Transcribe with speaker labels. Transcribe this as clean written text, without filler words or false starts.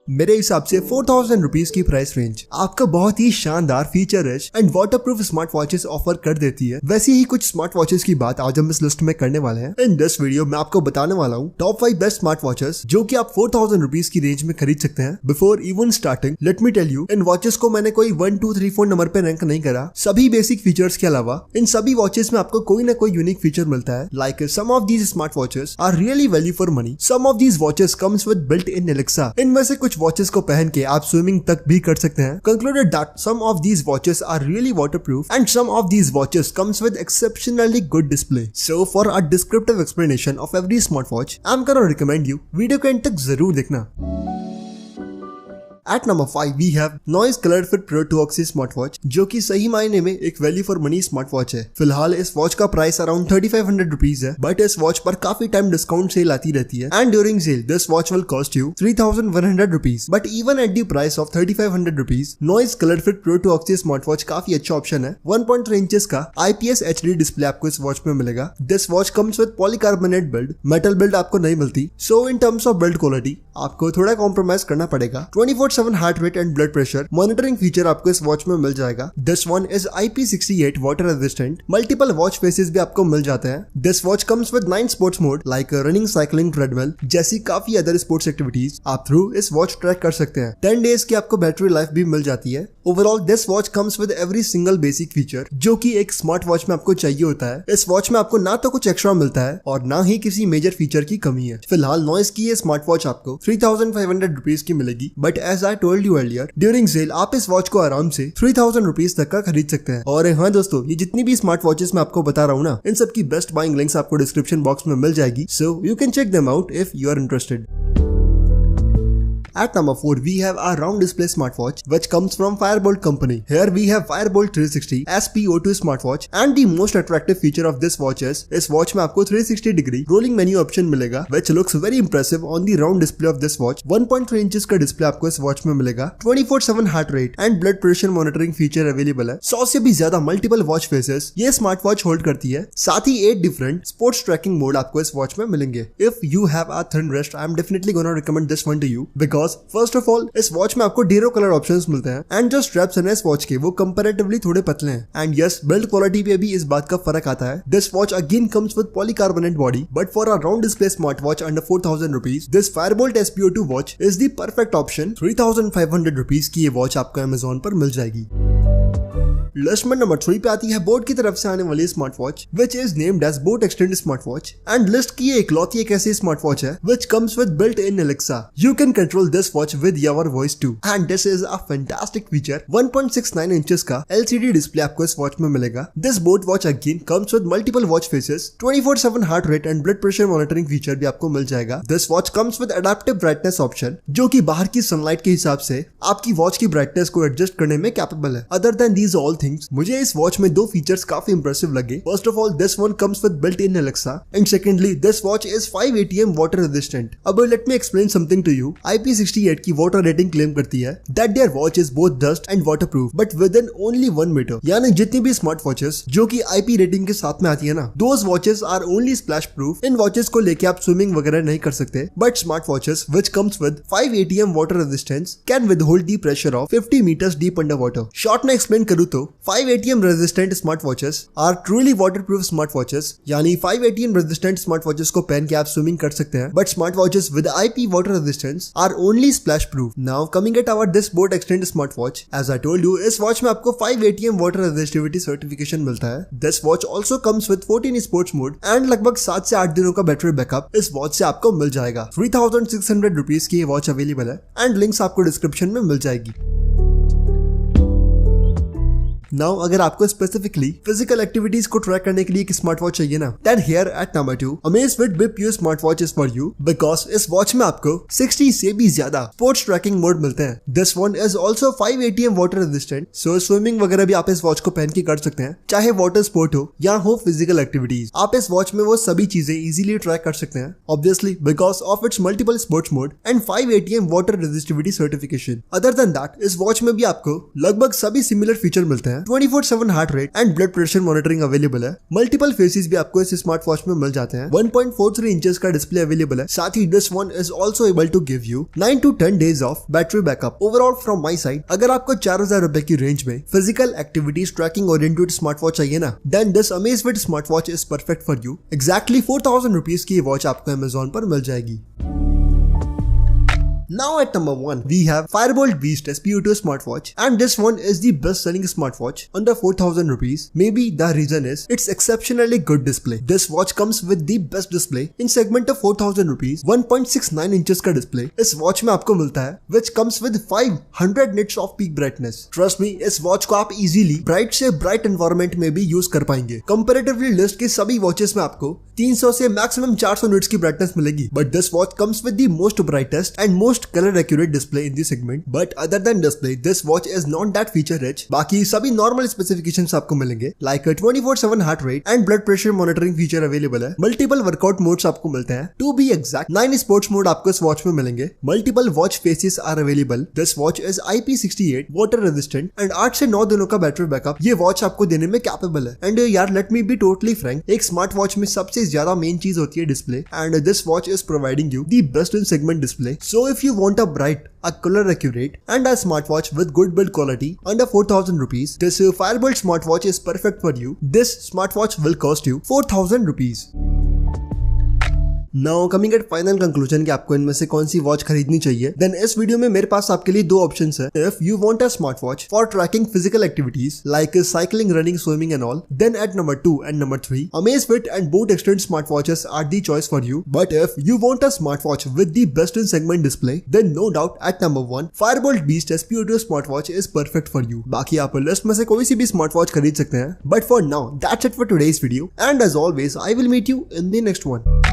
Speaker 1: मेरे हिसाब से 4000 रुपीज की प्राइस रेंज आपका बहुत ही शानदार feature rich and waterproof smart watches offer कर देती है। वैसे ही कुछ स्मार्ट वॉचेस की बात आज हम इस लिस्ट में करने वाले हैं। इन दिस वीडियो मैं आपको बताने वाला हूँ टॉप 5 बेस्ट स्मार्ट वॉचेस जो कि आप 4000 रुपीज की रेंज में खरीद सकते हैं। Before even starting let me tell you, इन वॉचेस को मैंने कोई 1 2 3 4 नंबर पे रैंक नहीं करा। सभी बेसिक फीचर्स के अलावा इन सभी वॉचेस में आपको कोई ना कोई यूनिक फीचर मिलता है। Like some of these smart watches are really value for money. Some of these watches comes with built in Alexa. इनमें से कुछ वॉचेस को पहन के आप स्विमिंग तक भी कर सकते हैं। Concluded that some of these watches are really waterproof and some of these watches comes with exceptionally good display. So for a descriptive explanation of every smartwatch, I'm gonna recommend you video के and तक जरूर देखना। At number 5 we have Noise Colored Fit Pro 2 Oxy smartwatch जो कि सही मायने में एक वैल्यू फॉर मनी स्मार्टवॉच है। फिलहाल इस वॉच का प्राइस अराउंड 3500 रुपीज है, बट इस वॉच पर काफी टाइम डिस्काउंट सेल आती रहती है and during sale this watch will cost you 3100 rupees. But even at the price of 3500 rupees Noise Colored Fit Pro 2 Oxy smartwatch काफी अच्छा ऑप्शन है। 1.3 इंचेस का IPS HD डिस्प्ले आपको इस वॉच में मिलेगा। This watch comes with polycarbonate build, metal build आपको नहीं मिलती। So in terms of build quality आपको थोड़ा कॉम्प्रोमाइज करना पड़ेगा। 24/7 heart rate and blood pressure monitoring feature आपको इस वॉच में मिल जाएगा। This one is IP68 water resistant. Multiple watch faces भी आपको मिल जाते हैं। This watch comes with 9 sports mode like running, cycling, treadmill जैसी काफी अदर स्पोर्ट्स एक्टिविटीज आप थ्रू इस वॉच ट्रैक कर सकते हैं। 10 डेज की आपको बैटरी लाइफ भी मिल जाती है। Overall this watch comes with every single basic feature जो कि एक स्मार्ट वॉच में आपको चाहिए होता है। इस वॉच में आपको ना तो कुछ एक्स्ट्रा मिलता है और ना ही किसी मेजर फीचर की कमी है। फिलहाल नॉइज की ये स्मार्ट वॉच आपको 3500 रुपीज की मिलेगी, but as I told you earlier during sale आप इस वॉच को आराम से 3000 रुपीज तक का खरीद सकते हैं। और हाँ दोस्तों, ये जितनी भी स्मार्ट वॉचेस मैं आपको बता रहा हूँ ना, इन सब की बेस्ट बाइंग लिंक्स आपको डिस्क्रिप्शन बॉक्स में मिल जाएगी। So you can check them out if you are interested. At number 4 we have a round display smartwatch which comes from Firebolt company. Here we have Firebolt 360 SPO2 smartwatch and the most attractive feature of this watch is इस watch में आपको 360 degree rolling menu option मिलेगा which looks very impressive on the round display of this watch. 1.3 inches का display आपको इस watch में मिलेगा। 24/7 heart rate and blood pressure monitoring feature available है। 100 से भी ज्यादा मल्टीपल वॉच फेसेस ये स्मार्ट वॉच होल्ड करती है। साथ ही 8 डिफरेंट स्पोर्ट्स ट्रैकिंग मोड आपको इस वॉच में मिलेंगे। If you have a thin wrist I am definitely gonna recommend this one two you because first of all इस वॉच में आपको ढेरों कलर ऑप्शंस मिलते हैं एंड जो स्ट्रैप्स हैं इस वॉच के वो कंपैरेटिवली थोड़े पतले हैं एंड यस बिल्ड क्वालिटी पे भी इस बात का फर्क आता है। This watch again comes with polycarbonate body but for a round display smart watch under 4000 rupees this Fireboltt SPO2 watch is the perfect option. 3500 rupees की ये वॉच आपको अमेजोन पर मिल जाएगी। लिस्ट में नंबर 3 पे आती है बोट की तरफ से आने वाली smart watch which is named as boAt extend smart watch and list की इकलौती एक ऐसी स्मार्ट वॉच है which comes with built in Alexa. You can control this watch with your voice too and this is a fantastic feature. 1.69 inches का LCD display आपको इस watch में मिलेगा। This boAt watch again comes with multiple watch faces, 24/7 heart rate and blood pressure monitoring feature भी आपको मिल जाएगा। This watch comes with adaptive brightness option जो कि बाहर की सनलाइट के हिसाब से आपकी वॉच की ब्राइटनेस को एडजस्ट करने में कैपेबल है। Other than these all things मुझे इस वॉच में 2 फीचर्स काफी इंप्रेसिव लगे। First of all this one comes with built in Alexa and secondly this watch is 5 ATM water resistant. अब let me explain something to you. IP68 की water rating claim करती है that their watch is both dust and waterproof but within only 1 metre. यानी जितनी भी smart watches जो कि IP rating के साथ में आती है ना, those watches are only splash proof. इन वॉचेस को लेके आप स्विमिंग वगैरह नहीं कर सकते, but smart watches which comes with 5 ATM water resistance can with hold the pressure of 50 metres deep under water. Short में एक्सप्लेन करूँ तो 5 ATM resistant smart watches are truly waterproof smart watches, यानी 5 ATM resistant smart watches को पहन के आप swimming कर सकते हैं, but smart watches with IP water resistance are only splash proof. Now coming at our this boAt extend smart watch, as I told you इस watch में आपको 5 ATM वाटर रेजिस्टिविटी सर्टिफिकेशन मिलता है। This watch also comes with 14 sports mode and लगभग 7 से 8 दिनों का battery backup इस वॉच से आपको मिल जाएगा। 3600 रुपीज की ये वॉच अवेलेबल है एंड लिंक्स आपको डिस्क्रिप्शन में मिल जाएगी। नाउ अगर आपको स्पेसिफिकली फिजिकल एक्टिविटीज को ट्रैक करने के लिए एक स्मार्ट वॉच चाहिए ना, then here at number 2 Amazfit Bip U smart watch is for you because इस वॉच में आपको 60 से भी ज्यादा स्पोर्ट्स ट्रैकिंग मोड मिलते हैं। This one is also 5 ATM water resistant, so swimming वगैरह भी आप इस वॉच को पहन के कर सकते हैं, चाहे वाटर स्पोर्ट हो या हो फिजिकल एक्टिविटीज। आप इस वॉच में वो सभी चीजें इजीली ट्रैक कर सकते हैं, obviously because of its multiple sports mode and 5 ATM water resistivity certification. Other than that इस वॉच में भी आपको लगभग सभी सिमिलर फीचर मिलते हैं है, 24/7 heart rate and blood pressure monitoring available है, मल्टीपल फेसेस भी आपको इस स्मार्ट वॉच में मिल जाते हैं, 1.43 इंचेस का डिस्प्ले अवेलेबल है, साथ ही this one is also able to give you 9 to 10 days of battery backup. Overall from my side, अगर आपको 4000 रुपए की रेंज में physical activities tracking oriented smart watch चाहिए ना, then this Amazfit smart watch is perfect for you. Exactly 4000 rupees की ये watch आपको Amazon पर मिल जाएगी। Now at number 1, we have Firebolt Beast SPO2 smartwatch, and this one is the best selling smartwatch under 4000 rupees. Maybe the reason is its exceptionally good display. This watch comes with the best display in segment of 4000 rupees, 1.69 inches का display इस watch में आपको मिलता है, which comes with 500 nits of peak brightness. Trust me, इस watch को आप easily bright से bright environment में भी use कर पाएंगे। Comparatively list के सभी watches में आपको 300 से maximum 400 nits की brightness मिलेगी, but this watch comes with the most brightest and most color accurate display in the segment. But other than display, this watch is not that feature rich. बाकी सभी normal specifications आपको मिलेंगे, like a 24/7 heart rate and blood pressure monitoring feature available है, multiple workout modes आपको मिलते हैं, to be exact 9 sports mode आपको इस watch में मिलेंगे, multiple watch faces are available. This watch is IP68 water resistant and 8 से 9 दिनों का बैटरी बैकअप ये watch आपको देने में कैपेबल है। And यार let me be totally frank, एक स्मार्ट वॉच में सबसे ज्यादा मेन चीज होती है display, and this watch is providing you the best in segment display. So if you want a bright, a color accurate and a smartwatch with good build quality under 4000 rupees, this Firebolt smartwatch is perfect for you. This smartwatch will cost you 4000 rupees. Now coming at final conclusion कि आपको इनमें से कौन सी watch खरीदनी चाहिए, then इस video में मेरे पास आपके लिए दो ऑप्शंस है। If you want a smartwatch for tracking physical activities like cycling, running, swimming and all, then at number 2 and number 3, Amazfit and Boat Extend smartwatches are the choice for you. But if you want a smartwatch with the best in segment display, then no doubt at number 1, Firebolt Beast SPO2 smartwatch is perfect for you. बाकी आप list में से कोई सी भी smartwatch खरीद सकते हैं। But for now, that's it for today's video. And as always, I will meet you in the next one.